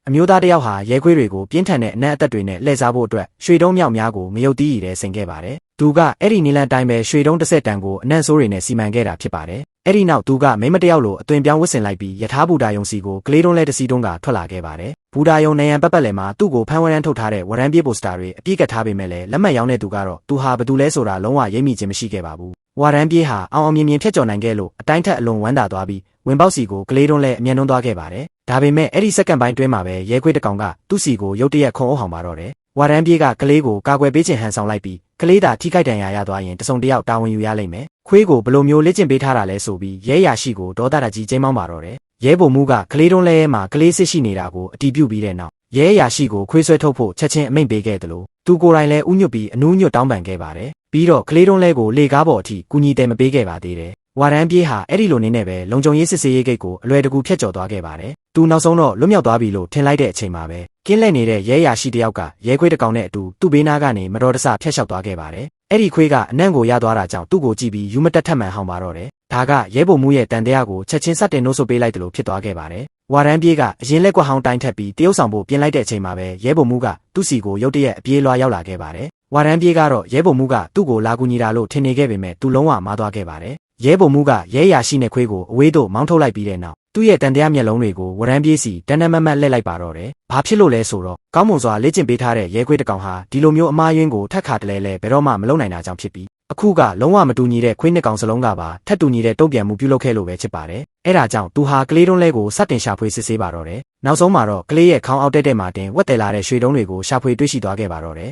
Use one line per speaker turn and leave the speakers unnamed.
အမျိုးသားတယောက်ဟာရဲခွေးတွေကိုပြင်းထန်တဲ့အနက်အသက်တွေနဲ့လှည့်စားဖို့အတွက်ရွှေတုံးမြောက်များကိုငရုတ်တီးရည်တဲ့ဆင်ခဲ့ပါတယ်။သူကအဲ့ဒီနီလန်တိုင်းပဲရွှေတုံး30တန်ကိုအနံ့ဆိုးတွေနဲ့စီမံခဲ့တာဖြစ်ပါတယ်။အဲ့ဒီနောက်သူကမိမတယောက်လိုအသွင်ပြောင်းဝတ်ဆင်လိုက်ပြီးယထာဘူတာယုံစီကိုကလေးတုံးလဲတစီတုံးကထွက်လာခဲ့ပါတယ်။ဘူတာယုံနေရန်ပတ်လည်မှာသူ့ကိုဖမ်းဝရမ်းထုတ်ထားတဲ့ဝရမ်းပြေးပိုစတာတွေအပြည့်ကတ်ထားပေမဲ့လည်းလက်မှတ်ရောင်းတဲ့သူကတော့သူဟာဘယ်သူလဲဆိုတာလုံးဝရိပ်မိခြင်းမရှိခဲ့ပါဘူး။ဝရမ်းပြေးဟာအောင်မြင်ဖြတ်ကျော်နိုင်ခဲ့လို့အတိုင်းထက်အလွန်ဝမ်းသာသွားပြီးဝင်ပေါက်စီကိုကလေးတုံးလဲအမြန်နှုံးသွားခဲ့ပါတယ်။ဒါပေမဲ့အဲ့ဒီစက္ကန့်ပိုင်းတွင်းမှာပဲရဲခွေးတစ်ကောင်ကသူ့စီကိုရုတ်တရက်ခုံအုပ်ဟောင်ပါတော့တယ်။ဝရမ်းပြေးကကလေးကိုကာကွယ်ပေးခြင်းဟန်ဆောင်လိုက်ပြီးကလေးသာထိခိုက်ဒဏ်ရာရသွားရင်တစုံတယောက်တာဝန်ယူရလိမ့်မယ်။ခွေးကိုဘလို့မျိုးလေ့ကျင့်ပေးထားတာလဲဆိုပြီးရဲရရှိကိုဒေါသတကြီးကျင်းမောင်းပါတော့တယ်။ရဲဗိုလ်မှူးကကလေးတုံးလဲမှာကလေးစစ်ရှိနေတာကိုအတီးပြုတ်ပြီးတဲ့နောက်ရဲရရှိကိုခွေးဆွဲထုတ်ဖို့ချက်ချင်းအမိန့်ပေးခဲ့တယ်လို့သူကိုယ်တိုင်လည်းဥညွတ်ပြီးအနူးညွတ်တောင်းပန်ခဲ့ပါတယ်။ပြီးတော့ကလေးတုံးလဲကိုလေကားပေါ်အထိကူညီတယ်မပေးခဲ့ပါသေးတယ်။ဝရမ်းပြေးဟာအဲ့ဒီလိုနေနဲ့ပဲလုံခြုံရေးစစ်ဆေးရေးဂိတ်ကိုအလွယ်တကူဖျက်ကျော်သွားခဲ့ပါတယ်။သူနောက်ဆုံးတော့လွတ်မြောက်သွားပြီလို့ထင်လိုက်တဲ့အချိန်မှာပဲကင်းလှည့်နေတဲ့ရဲရရှိတယောက်ကရဲခွေးတစ်ကောင်နဲ့အတူသူ့ဘေးနားကနေမတော်တဆဖျက်လျှောက်သွားခဲ့ပါတယ်။အဲ့ဒီခွေးကအနံ့ကိုရသွားတာကြောင့်သူ့ကိုကြည့်ပြီးယူမတက်ထက်မှန်ဟောင်ပါတော့တယ်။ဒါကရဲဗိုလ်မှူးရဲ့တန်တရားကိုချက်ချင်းစတင်နှိုးဆွပေးလိုက်တယ်လို့ဖြစ်သွားခဲ့ပါတယ်။ဝရမ်းပြေးကအရင်လက်ကွက်ဟောင်းတိုင်းထက်ပြီးတရုတ်ဆောင်ဖို့ပြင်လိုက်တဲ့အချိန်မှာပဲရဲဗိုလ်မှူးကသူ့စီကိုရုတ်တရက်အပြေးလွှာရောက်လာခဲ့ပါတယ်။ဝရမ်းပြေးကတော့ရဲဗိုလ်မှူးကသူ့ကိုလာကူညီတာလို့ထင်နေခဲ့ပေမဲ့သူလုံးဝမားသွားခဲ့ပါတယ်။ရဲဗိုလ်မှူးကရဲရရှိနဲ့ခွေးကိုအဝေးသို့မောင်းထုတ်လိုက်ပြီးတဲ့နောက်သူ့ရဲ့တန်တရားမျက်လုံးတွေကိုဝရမ်းပြေးစီတန်းတန်းမတ်မတ်လှည့်လိုက်ပါတော့တယ်။ဘာဖြစ်လို့လဲဆိုတော့ကောင်းမွန်စွာလေ့ကျင့်ပေးထားတဲ့ရဲခွေးတစ်ကောင်ဟာဒီလိုမျိုးအမားယွင်းကိုထက်ခါတလဲလဲဘယ်တော့မှမလုပ်နိုင်တာကြောင့်ဖြစ်ပြီးအခုကလုံးဝမတူညီတဲ့ခွေးနှစ်ကောင်စလုံးကပါထက်တူညီတဲ့တုံ့ပြန်မှုပြုလုပ်ခဲ့လို့ပဲဖြစ်ပါတယ်။အဲ့ဒါကြောင့်သူဟာကလေးတုံးလဲကိုစတင်ရှာဖွေစစ်ဆေးပါတော့တယ်။နောက်ဆုံးမှာတော့ကလေးရဲ့ခေါင်းအောက်တက်တဲ့မှာတင်ဝက်တယ်လာတဲ့ရွှေတုံးတွေကိုရှာဖွေတွေ့ရှိသွားခဲ့ပါတော့တယ်